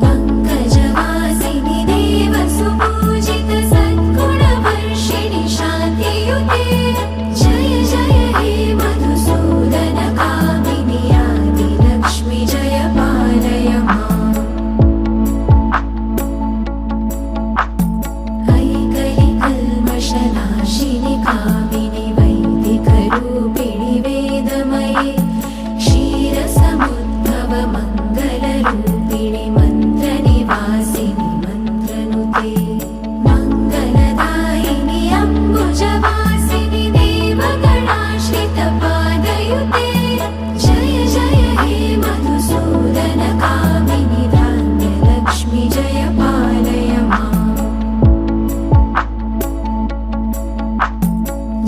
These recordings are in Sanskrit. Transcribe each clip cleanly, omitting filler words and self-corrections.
पङ्कजवासिनि देवसुपूजित सद्गुणवर्षिणि शान्तियुते जय जय हे मधुसूदन कामिनि आदिलक्ष्मि जय पालय माम् ऐकलिकल्मषनाशिनि कामिनि वैदिकरूपिणि वेदमये क्षीरसमुद्भव मङ्गलरूपिणि मन्त्रनिवासिनि मन्त्रनुते मङ्गलदायिनि अम्बुजवासिनि देवगणाश्रितपादयुते जय जय हे मधुसूदन कामिनि धान्यलक्ष्मि जय पालय माम्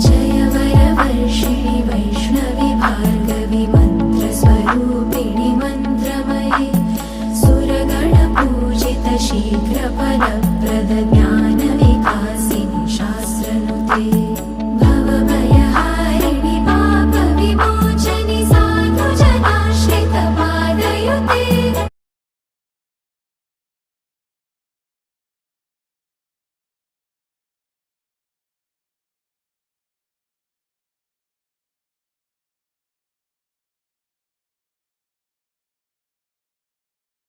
जय वरवर्षिणि वैष्णवि भार्गवि मन्त्रस्वरूपिणि मन्त्रमये सुरगणपूजित शीघ्रफलप्रद ज्ञानविकासिनि शास्त्रनुते